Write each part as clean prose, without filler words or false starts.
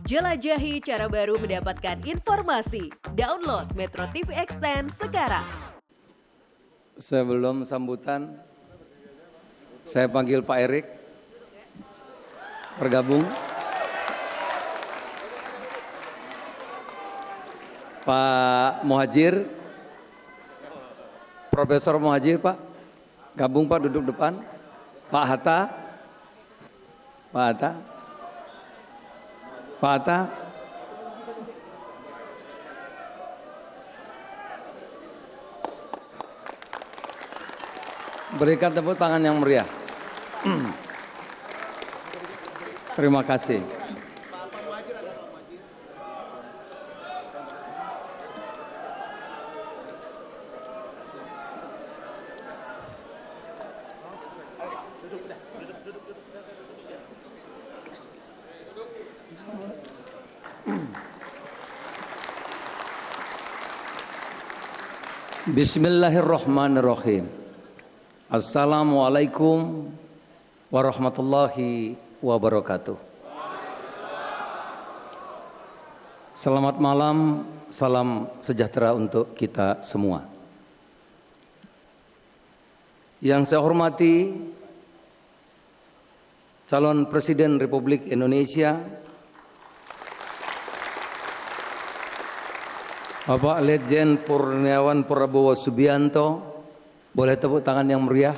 Jelajahi cara baru mendapatkan informasi. Download Metro TV Extend sekarang. Sebelum sambutan, saya panggil Pak Erik bergabung. Pak Muhajir, Profesor Muhajir, Pak, gabung Pak, duduk depan. Pak Hatta, Pak Hatta, Pak Hatta. Berikan tepuk tangan yang meriah. Terima kasih. Bismillahirrahmanirrahim. Assalamualaikum warahmatullahi wabarakatuh. Selamat malam, salam sejahtera untuk kita semua. Yang saya hormati calon Presiden Republik Indonesia Bapak Letjen Purniawan Prabowo Subianto, boleh tepuk tangan yang meriah.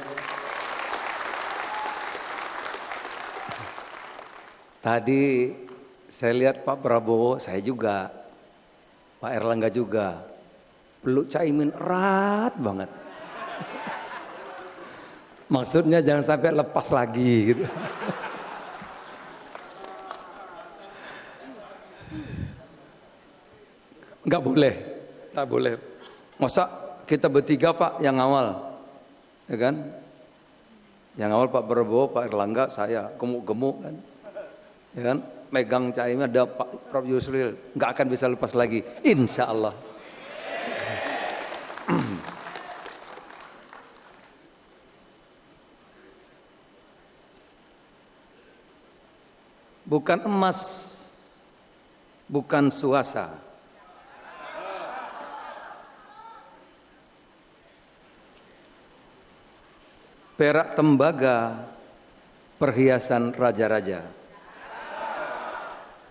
Tadi saya lihat Pak Prabowo, saya juga, Pak Erlangga juga, peluk Caimin erat banget. Maksudnya jangan sampai lepas lagi gitu. Enggak boleh, tak boleh. Masa kita bertiga Pak yang awal, ya kan? Yang awal Pak Prabowo, Pak Erlangga, saya gemuk-gemuk kan, ya kan? Megang Caimin ada Pak Prof Yusril, nggak akan bisa lepas lagi, insya Allah. Bukan emas, bukan suasa. Perak tembaga, perhiasan raja-raja.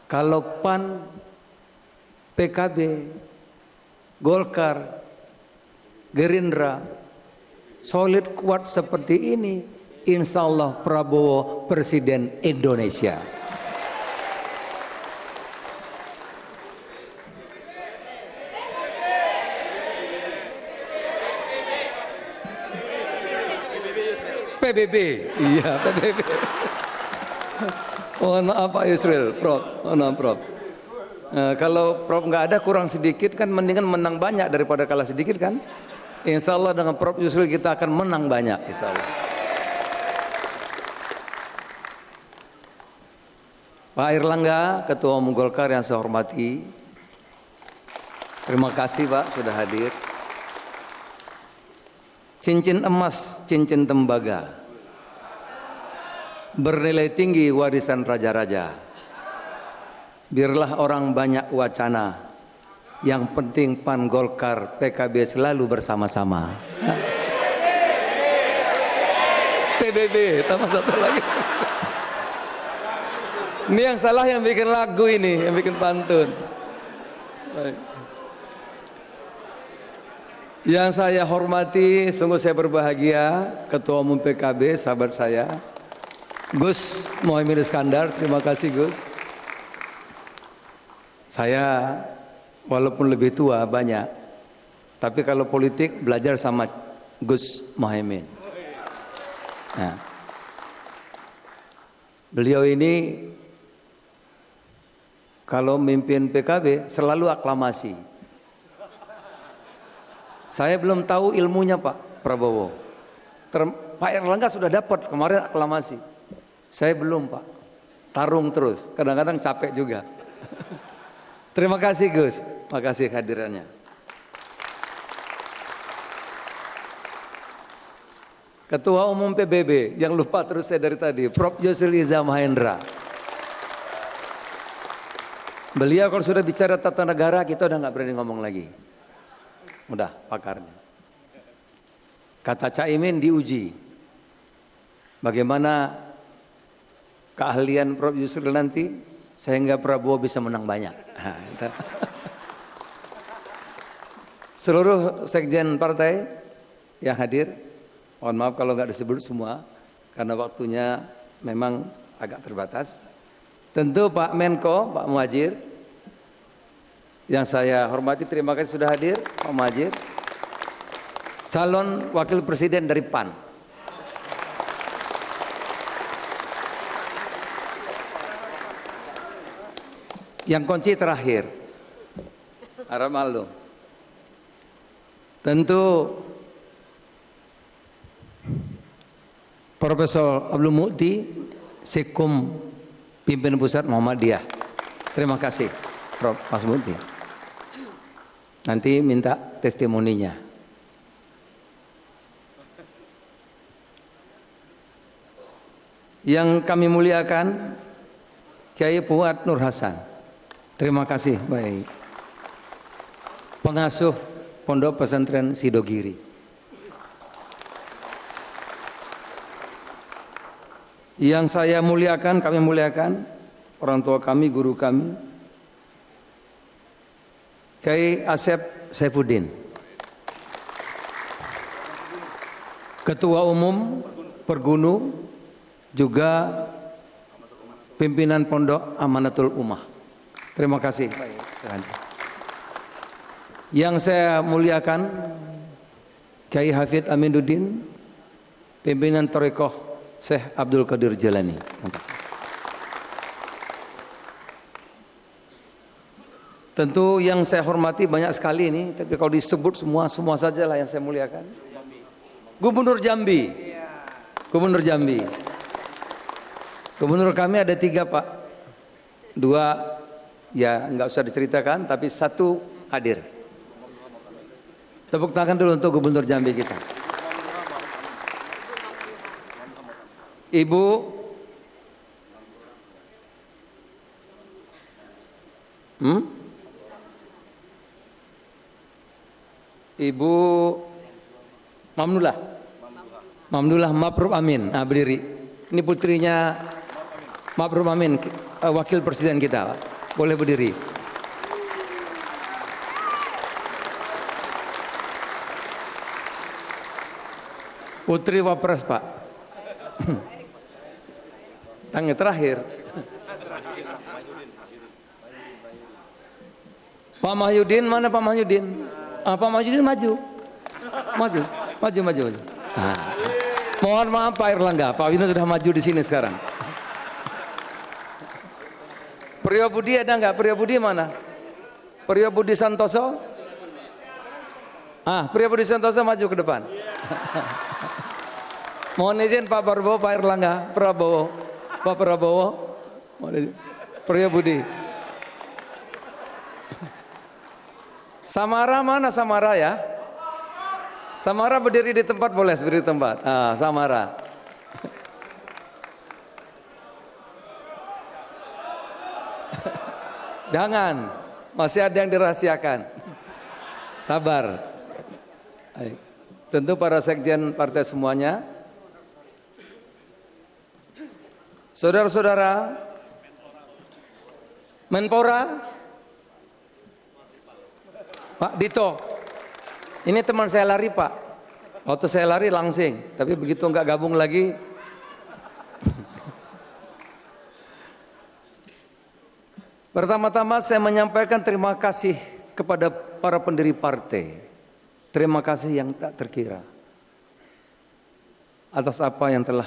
Kalau PAN, PKB, Golkar, Gerindra solid kuat seperti ini, insya Allah Prabowo Presiden Indonesia. PBB, iya PBB. Mohon maaf Pak Yusril, Prof. Mohon maaf Prof. Kalau Prof nggak ada kurang sedikit kan mendingan menang banyak daripada kalah sedikit kan? Insya Allah dengan Prof Yusril kita akan menang banyak, insya Allah. Pak Erlangga, Ketua Umum Golkar yang saya hormati, terima kasih Pak sudah hadir. Cincin emas, cincin tembaga, bernilai tinggi warisan raja-raja. Biarlah orang banyak wacana, yang penting PAN, Golkar, PKB selalu bersama-sama. PBB, tambah satu lagi. Ini yang salah yang bikin lagu ini, yang bikin pantun. Baik. Yang saya hormati, sungguh saya berbahagia, Ketua Umum PKB, sahabat saya, Gus Muhaimin Iskandar, terima kasih Gus. Saya walaupun lebih tua banyak, tapi kalau politik belajar sama Gus Muhaimin. Nah, beliau ini kalau memimpin PKB selalu aklamasi. Saya belum tahu ilmunya Pak Prabowo. Pak Erlangga sudah dapat kemarin aklamasi. Saya belum Pak. Tarung terus. Kadang-kadang capek juga. Terima kasih Gus. Terima kasih hadirannya. Ketua Umum PBB yang lupa terus saya dari tadi, Prof Yusril Iza Mahendra. Beliau kalau sudah bicara tata negara, kita udah nggak berani ngomong lagi. Udah pakarnya. Kata Caimin diuji. Bagaimana keahlian Prof. Yusril nanti sehingga Prabowo bisa menang banyak. Seluruh sekjen partai yang hadir, mohon maaf kalau nggak disebut semua karena waktunya memang agak terbatas. Tentu Pak Menko, Pak Muhadjir, yang saya hormati, terima kasih sudah hadir, Pak Muhadjir. Calon Wakil Presiden dari PAN. Yang kunci terakhir, Arab Maldo. Tentu Profesor Abdul Mukti, Sekum Pimpinan Pusat Muhammadiyah. Terima kasih Prof. Mas Mukti. Nanti minta testimoninya. Yang kami muliakan Kiai Fuad Nur Hasan. Terima kasih baik. Pengasuh Pondok Pesantren Sidogiri. Yang saya muliakan, kami muliakan orang tua kami, guru kami, Kiai Asep Saifuddin, Ketua Umum Pergunu, juga pimpinan Pondok Amanatul Ummah. Terima kasih. Yang saya muliakan Kiai Hafidz Aminuddin, pimpinan Thariqah Syekh Abdul Qadir Jalani. Terima kasih. Tentu yang saya hormati banyak sekali ini, tapi kalau disebut semua sajalah yang saya muliakan. Gubernur Jambi. Gubernur Jambi. Gubernur kami ada 3 Pak. 2 ya nggak usah diceritakan, tapi 1 hadir. Tepuk tangan dulu untuk Gubernur Jambi kita. Ibu Ibu Mamdullah Ma'ruf Amin. Nah, berdiri. Ini putrinya Ma'ruf Amin, wakil presiden kita. Boleh berdiri. Putri Wapres, Pak. Tangga terakhir. Pak Mahyudin, mana Pak Mahyudin? Pak Mahyudin maju. Maju. Nah. Mohon maaf Pak Erlangga, Pak Wino sudah maju di sini sekarang. Priyo Budi ada nggak? Priyo Budi mana? Priyo Budi Santoso? Priyo Budi Santoso maju ke depan. Mohon izin Pak Prabowo, Pak Erlangga, Pak Prabowo, Priyo Budi. Samara mana Samara ya? Samara berdiri di tempat, boleh berdiri di tempat. Samara. Jangan, masih ada yang dirahasiakan. Sabar. Tentu para sekjen partai semuanya, saudara-saudara, Menpora, Pak Dito, ini teman saya lari Pak. Waktu saya lari langsing, tapi begitu nggak gabung lagi. Pertama-tama saya menyampaikan terima kasih kepada para pendiri partai. Terima kasih yang tak terkira atas apa yang telah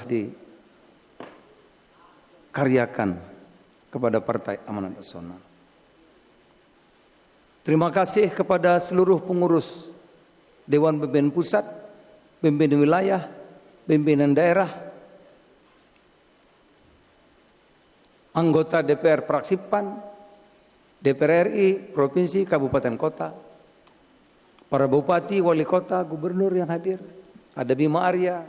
dikaryakan kepada Partai Amanat Nasional. Terima kasih kepada seluruh pengurus Dewan Pimpinan Pusat, Pimpinan Wilayah, Pimpinan Daerah, anggota DPR Fraksi PAN, DPR RI, Provinsi, Kabupaten Kota, para Bupati, Wali Kota, Gubernur yang hadir, ada Bima Arya,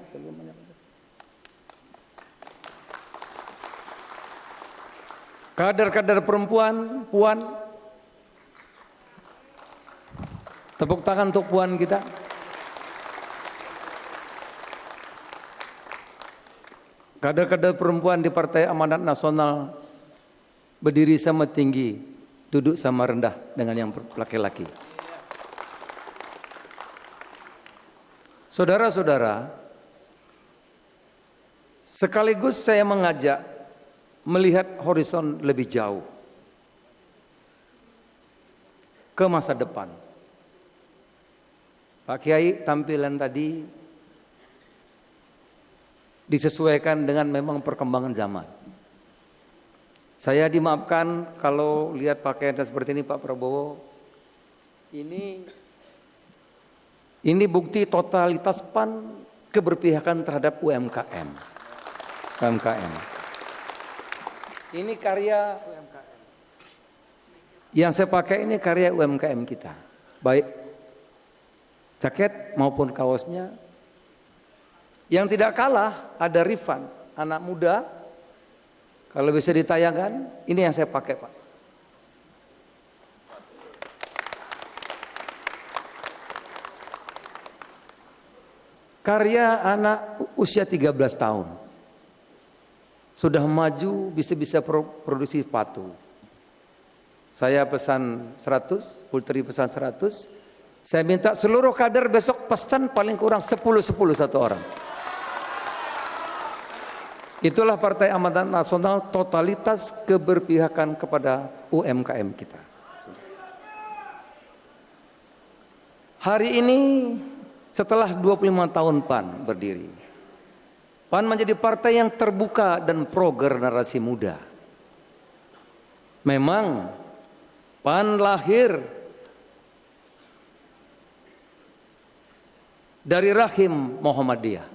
Kader-kader perempuan, Puan. Tepuk tangan untuk Puan kita. Kader-kader perempuan di Partai Amanat Nasional berdiri sama tinggi, duduk sama rendah dengan yang laki-laki. Saudara-saudara, sekaligus saya mengajak melihat horizon lebih jauh ke masa depan. Pak Kiai, tampilan tadi disesuaikan dengan memang perkembangan zaman. Saya dimaafkan kalau lihat pakaian seperti ini Pak Prabowo. Ini bukti totalitas PAN keberpihakan terhadap UMKM. Ini karya UMKM. Yang saya pakai ini karya UMKM kita. Baik jaket maupun kaosnya. Yang tidak kalah ada Rifan, anak muda. Kalau bisa ditayangkan, ini yang saya pakai Pak. Karya anak usia 13 tahun. Sudah maju, bisa produksi sepatu. Saya pesan 100, Putri pesan 100. Saya minta seluruh kader besok pesan paling kurang 10-10 satu orang. Itulah Partai Amanat Nasional, totalitas keberpihakan kepada UMKM kita. Hari ini setelah 25 tahun PAN berdiri, PAN menjadi partai yang terbuka dan pro generasi muda. Memang PAN lahir dari rahim Muhammadiyah.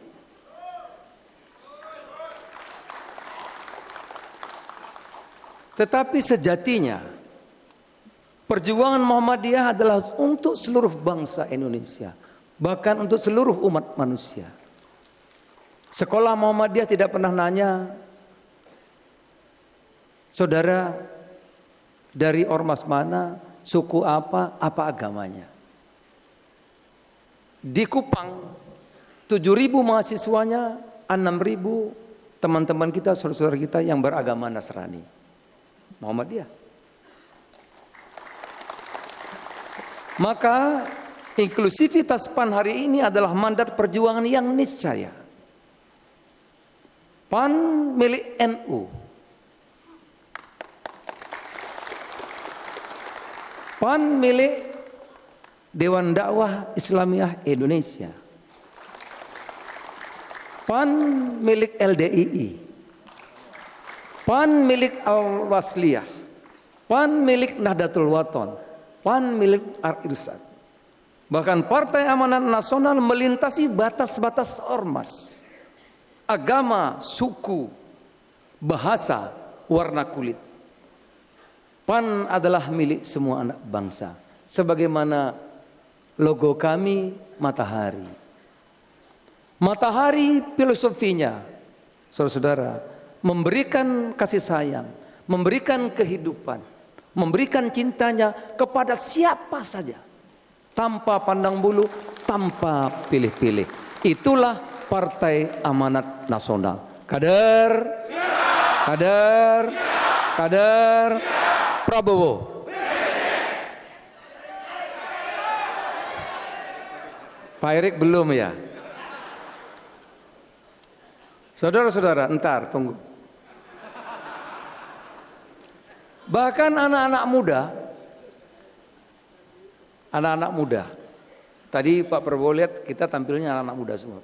Tetapi sejatinya perjuangan Muhammadiyah adalah untuk seluruh bangsa Indonesia, bahkan untuk seluruh umat manusia. Sekolah Muhammadiyah tidak pernah nanya, saudara dari ormas mana, suku apa agamanya. Di Kupang 7.000 mahasiswanya, 6.000 teman-teman kita, saudara-saudara kita yang beragama Nasrani. Muhammadiyah. Maka inklusivitas PAN hari ini adalah mandat perjuangan yang niscaya. PAN milik NU. PAN milik Dewan Dakwah Islamiyah Indonesia. PAN milik LDII. PAN milik Al-Wasliyah. PAN milik Nahdlatul Wathon. PAN milik Ar-Irsad. Bahkan Partai Amanat Nasional melintasi batas-batas ormas, agama, suku, bahasa, warna kulit. PAN adalah milik semua anak bangsa. Sebagaimana logo kami matahari. Matahari filosofinya, saudara-saudara, memberikan kasih sayang, memberikan kehidupan, memberikan cintanya kepada siapa saja, tanpa pandang bulu, tanpa pilih-pilih. Itulah Partai Amanat Nasional. Kader, kader, kader, Prabowo. Pak Erik belum ya? Saudara-saudara, entar tunggu. Bahkan anak-anak muda, tadi Pak Prabowo lihat kita tampilnya anak-anak muda semua.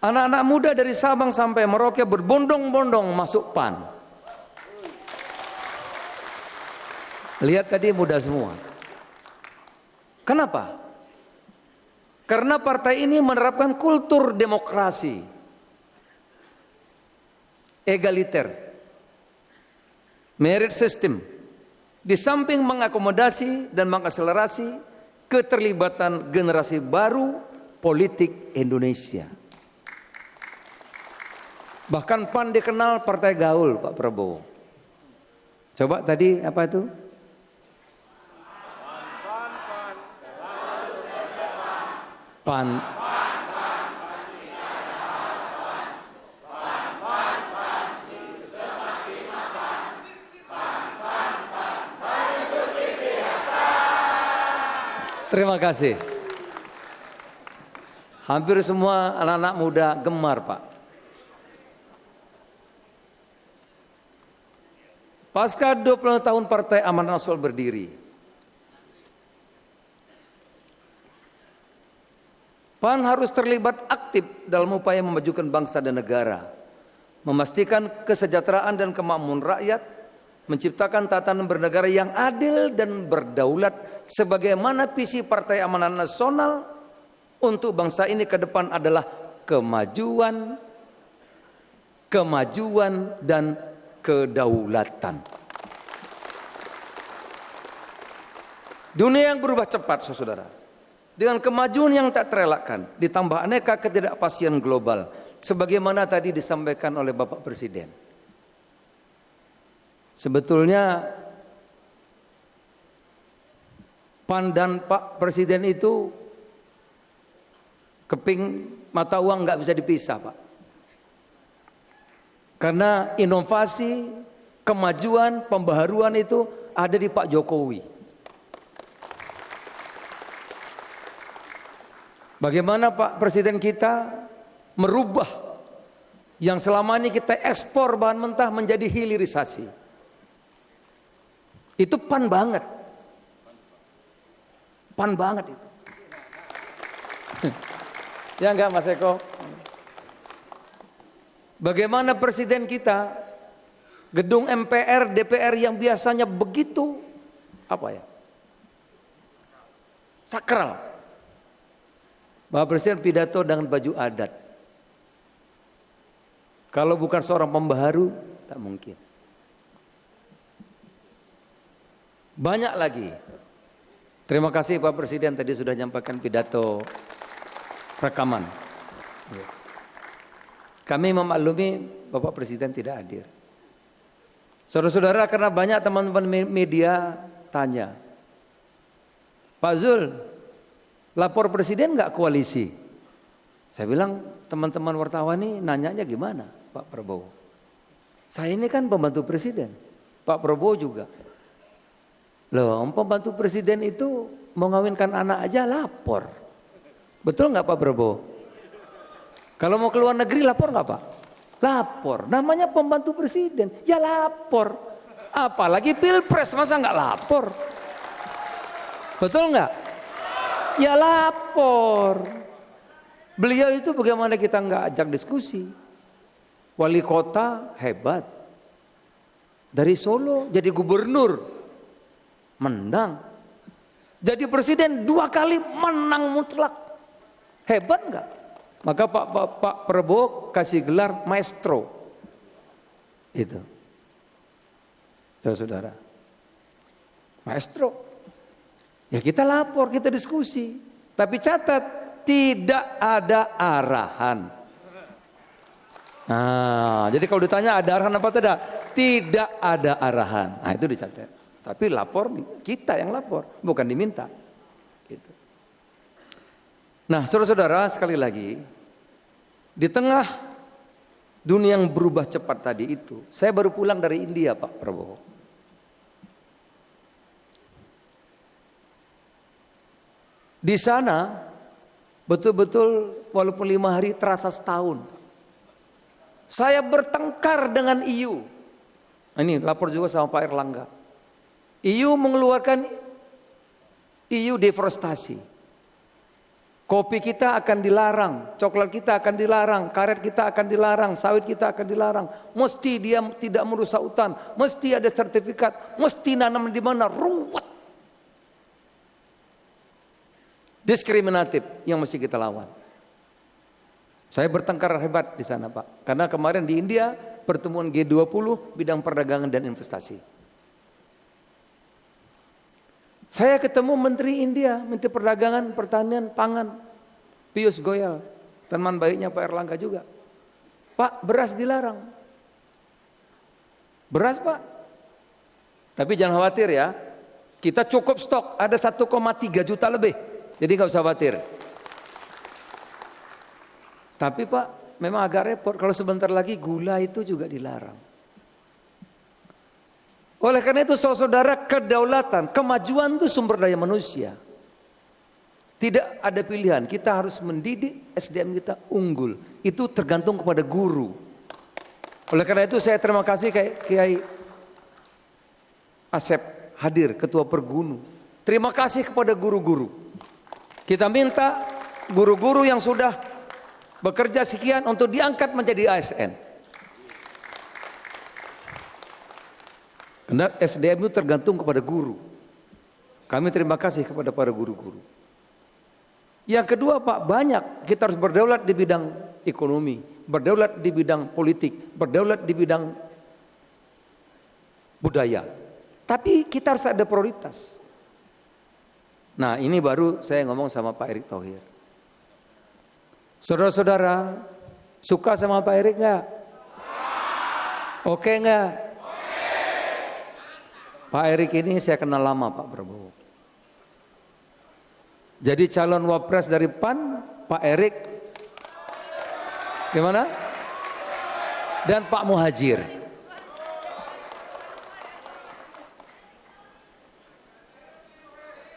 Anak-anak muda dari Sabang sampai Merauke berbondong-bondong masuk PAN. Lihat tadi muda semua. Kenapa? Karena partai ini menerapkan kultur demokrasi, egaliter, merit system, di samping mengakomodasi dan mengakselerasi keterlibatan generasi baru politik Indonesia. Bahkan PAN dikenal partai gaul, Pak Prabowo. Coba tadi apa itu? Pan. Terima kasih. Hampir semua anak-anak muda gemar, Pak. Pasca 20 tahun Partai Amanat Nasional berdiri, PAN harus terlibat aktif dalam upaya memajukan bangsa dan negara, memastikan kesejahteraan dan kemakmuran rakyat, menciptakan tatanan bernegara yang adil dan berdaulat, sebagaimana visi Partai Amanat Nasional untuk bangsa ini ke depan adalah kemajuan, dan kedaulatan. Dunia yang berubah cepat, saudara. Dengan kemajuan yang tak terelakkan, ditambah aneka ketidakpastian global, sebagaimana tadi disampaikan oleh Bapak Presiden. Sebetulnya PAN dan Pak Presiden itu keping mata uang nggak bisa dipisah, Pak. Karena inovasi, kemajuan, pembaharuan itu ada di Pak Jokowi. Bagaimana Pak Presiden kita merubah yang selama ini kita ekspor bahan mentah menjadi hilirisasi. Itu PAN banget. PAN banget itu. Ya enggak Mas Eko? Bagaimana Presiden kita, gedung MPR, DPR yang biasanya begitu, apa ya? Sakral. Bapak Presiden pidato dengan baju adat. Kalau bukan seorang pembaharu, tak mungkin. Banyak lagi. Terima kasih Pak Presiden tadi sudah menyampaikan pidato rekaman. Kami memaklumi Bapak Presiden tidak hadir. Saudara-saudara, karena banyak teman-teman media tanya, Pak Zul, lapor Presiden nggak koalisi? Saya bilang, teman-teman wartawan ini nanyanya gimana Pak Prabowo? Saya ini kan pembantu Presiden, Pak Prabowo juga. Loh, pembantu Presiden itu mau ngawinkan anak aja lapor. Betul nggak Pak Prabowo? Kalau mau keluar negeri lapor nggak Pak? Lapor. Namanya pembantu Presiden, ya lapor. Apalagi pilpres, masa nggak lapor? Betul nggak? Ya lapor. Beliau itu bagaimana kita nggak ajak diskusi? Wali kota hebat. Dari Solo jadi gubernur, menang. Jadi presiden 2 kali menang mutlak. Hebat nggak? Maka Pak Prabowo kasih gelar maestro. Itu. Saudara-saudara. Maestro. Ya kita lapor, kita diskusi. Tapi catat, tidak ada arahan. Nah, jadi kalau ditanya ada arahan apa tidak? Tidak ada arahan. Nah, itu dicatat. Tapi lapor, kita yang lapor, bukan diminta. Gitu. Nah, saudara-saudara, sekali lagi, di tengah dunia yang berubah cepat tadi itu, saya baru pulang dari India, Pak Prabowo. Di sana, betul-betul walaupun 5 hari terasa setahun. Saya bertengkar dengan EU. Ini lapor juga sama Pak Erlangga. EU mengeluarkan EU deforestasi. Kopi kita akan dilarang, coklat kita akan dilarang, karet kita akan dilarang, sawit kita akan dilarang. Mesti dia tidak merusak hutan, mesti ada sertifikat, mesti nanam di mana, ruwet. Diskriminatif yang mesti kita lawan. Saya bertengkar hebat di sana Pak, karena kemarin di India pertemuan G20 bidang perdagangan dan investasi. Saya ketemu Menteri India, Menteri Perdagangan, Pertanian, Pangan, Piyush Goyal, teman baiknya Pak Erlangga juga. Pak, beras dilarang. Beras Pak, Tapi jangan khawatir ya, kita cukup stok, ada 1,3 juta lebih. Jadi nggak usah khawatir. Tapi Pak, memang agak repot kalau sebentar lagi gula itu juga dilarang. Oleh karena itu saudara, kedaulatan, kemajuan itu sumber daya manusia. Tidak ada pilihan, kita harus mendidik SDM kita unggul. Itu tergantung kepada guru. Oleh karena itu saya terima kasih Kiai Asep hadir, Ketua Pergunu. Terima kasih kepada guru-guru. Kita minta guru-guru yang sudah bekerja sekian untuk diangkat menjadi ASN. Karena SDM itu tergantung kepada guru. Kami terima kasih kepada para guru-guru. Yang kedua Pak, banyak kita harus berdaulat di bidang ekonomi, berdaulat di bidang politik, berdaulat di bidang budaya. Tapi kita harus ada prioritas. Nah ini baru saya ngomong sama Pak Erick Thohir. Saudara-saudara, suka sama Pak Erick nggak? Oke nggak? Pak Erick ini saya kenal lama Pak Prabowo. Jadi calon wapres dari PAN, Pak Erick, gimana? Dan Pak Muhajir.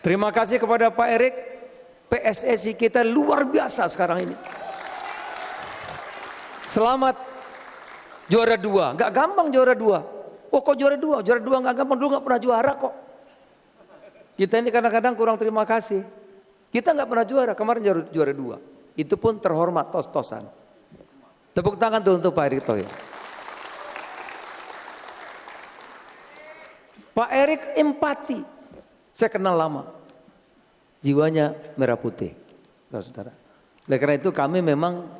Terima kasih kepada Pak Erick, PSSI kita luar biasa sekarang ini. Selamat juara 2, nggak gampang juara 2. Oh kok juara 2? Juara 2 nggak gampang, dulu nggak pernah juara kok. Kita ini kadang-kadang kurang terima kasih. Kita nggak pernah juara, kemarin juara 2. Itu pun terhormat, tos-tosan. Tepuk tangan tuh untuk Pak Erick Thohir. Pak Erick empati, saya kenal lama. Jiwanya merah putih, saudara. Oleh karena itu kami memang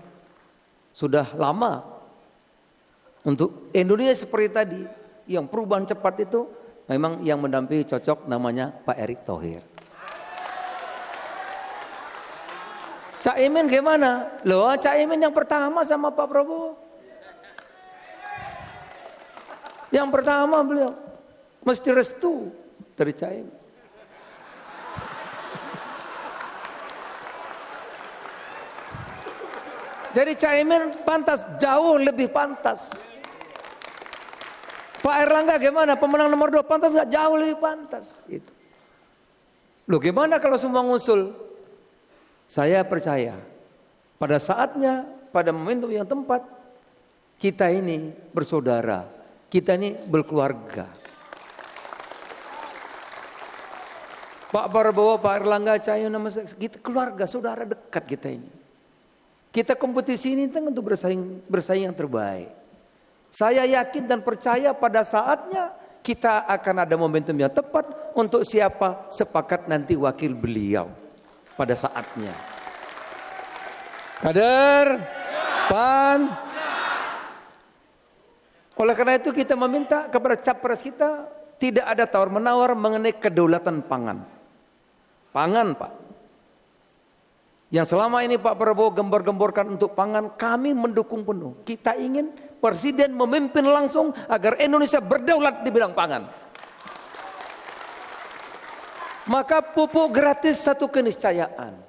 sudah lama untuk Indonesia seperti tadi. Yang perubahan cepat itu memang yang mendampingi cocok namanya Pak Erick Thohir. Cak Imin gimana? Loh, Cak Imin yang pertama sama Pak Prabowo. Yang pertama beliau mesti restu dari Cak Imin. Jadi Cak Imin pantas, jauh lebih pantas. Pak Erlangga gimana? Pemenang nomor 2 pantas nggak? Jauh lebih pantas. Gitu. Loh gimana kalau semua ngusul? Saya percaya pada saatnya, pada momentum yang tepat, kita ini bersaudara, kita ini berkeluarga. Pak Prabowo, Pak Erlangga, Cahyo, nama kita keluarga, saudara dekat kita ini. Kita kompetisi ini untuk bersaing yang terbaik. Saya yakin dan percaya pada saatnya kita akan ada momentum yang tepat untuk siapa sepakat nanti wakil beliau pada saatnya. Kader, PAN. Oleh karena itu kita meminta kepada capres kita tidak ada tawar-menawar mengenai kedaulatan pangan. Pangan Pak. Yang selama ini Pak Prabowo gembor-gemborkan untuk pangan, kami mendukung penuh. Kita ingin Presiden memimpin langsung agar Indonesia berdaulat di bidang pangan. Maka pupuk gratis satu keniscayaan.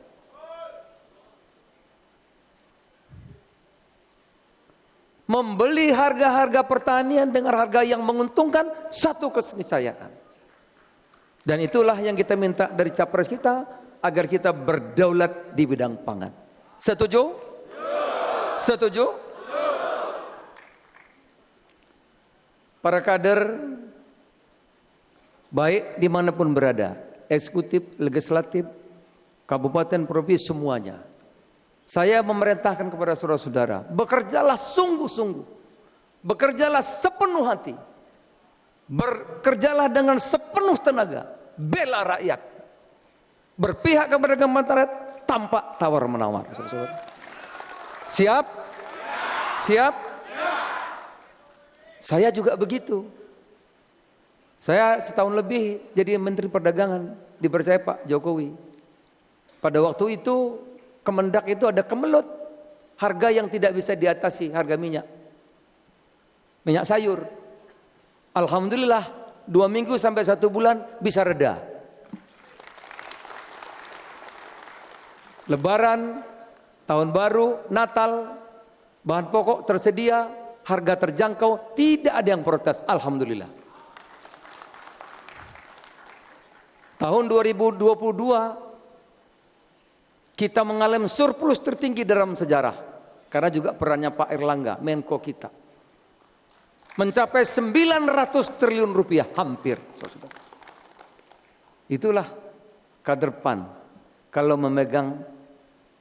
Membeli harga-harga pertanian dengan harga yang menguntungkan satu keniscayaan. Dan itulah yang kita minta dari capres kita agar kita berdaulat di bidang pangan. Setuju? Setuju? Para kader baik dimanapun berada, eksekutif, legislatif, kabupaten, provinsi, semuanya. Saya memerintahkan kepada saudara-saudara, bekerjalah sungguh-sungguh, bekerjalah sepenuh hati, bekerjalah dengan sepenuh tenaga, bela rakyat, berpihak kepada masyarakat tanpa tawar-menawar. Siap? Siap? Saya juga begitu. Saya setahun lebih jadi Menteri Perdagangan, dipercaya Pak Jokowi. Pada waktu itu Kemendak itu ada kemelut harga yang tidak bisa diatasi, harga minyak sayur. Alhamdulillah 2 minggu sampai 1 bulan bisa reda. Lebaran, tahun baru, Natal, bahan pokok tersedia, harga terjangkau, tidak ada yang protes, alhamdulillah. Tahun 2022 kita mengalami surplus tertinggi dalam sejarah karena juga perannya Pak Erlangga, Menko kita. Mencapai 900 triliun rupiah hampir. Itulah kader PAN kalau memegang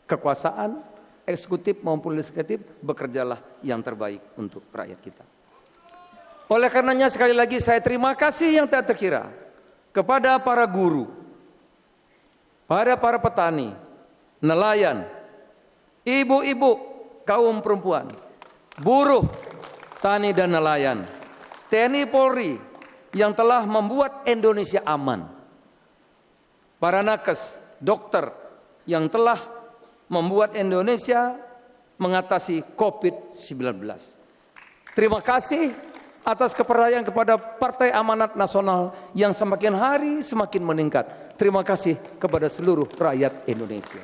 kekuasaan eksekutif maupun legislatif, bekerjalah yang terbaik untuk rakyat kita. Oleh karenanya sekali lagi saya terima kasih yang tak terkira kepada para guru, pada para petani, nelayan, ibu-ibu, kaum perempuan, buruh, tani dan nelayan, TNI Polri yang telah membuat Indonesia aman, para nakes, dokter yang telah membuat Indonesia mengatasi COVID-19. Terima kasih atas kepercayaan kepada Partai Amanat Nasional yang semakin hari semakin meningkat. Terima kasih kepada seluruh rakyat Indonesia.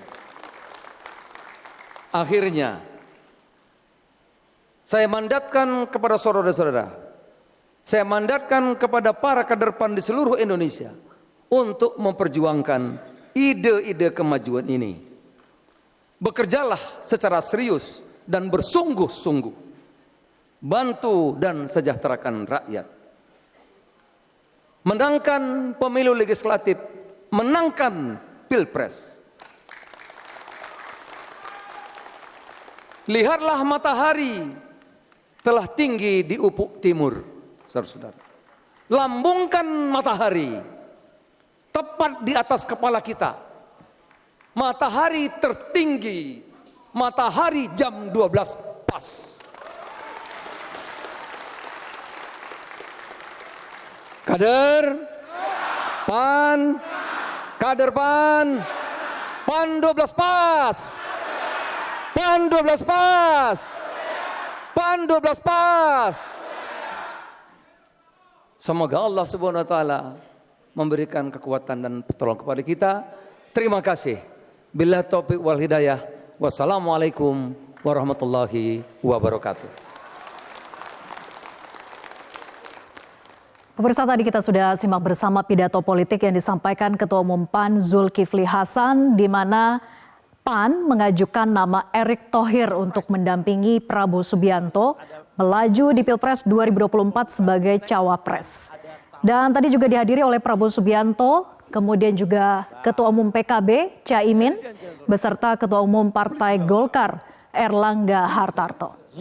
Akhirnya, saya mandatkan kepada saudara-saudara, saya mandatkan kepada para kader PAN di seluruh Indonesia untuk memperjuangkan ide-ide kemajuan ini. Bekerjalah secara serius dan bersungguh-sungguh. Bantu dan sejahterakan rakyat. Menangkan pemilu legislatif, menangkan pilpres. Lihatlah matahari telah tinggi di ufuk timur, saudara-saudara. Lambungkan matahari tepat di atas kepala kita. Matahari tertinggi, matahari jam 12 pas. Kader PAN, kader PAN, PAN 12 pas, PAN 12 pas, PAN 12 pas. Semoga Allah Subhanahu wa taala memberikan kekuatan dan pertolongan kepada kita. Terima kasih. Billahi taufiq wal hidayah. Wassalamualaikum warahmatullahi wabarakatuh. Pemirsa, tadi kita sudah simak bersama pidato politik yang disampaikan Ketua Umum PAN Zulkifli Hasan, di mana PAN mengajukan nama Erick Thohir untuk mendampingi Prabowo Subianto melaju di Pilpres 2024 sebagai cawapres. Dan tadi juga dihadiri oleh Prabowo Subianto, kemudian juga Ketua Umum PKB Caimin, beserta Ketua Umum Partai Golkar Erlangga Hartarto.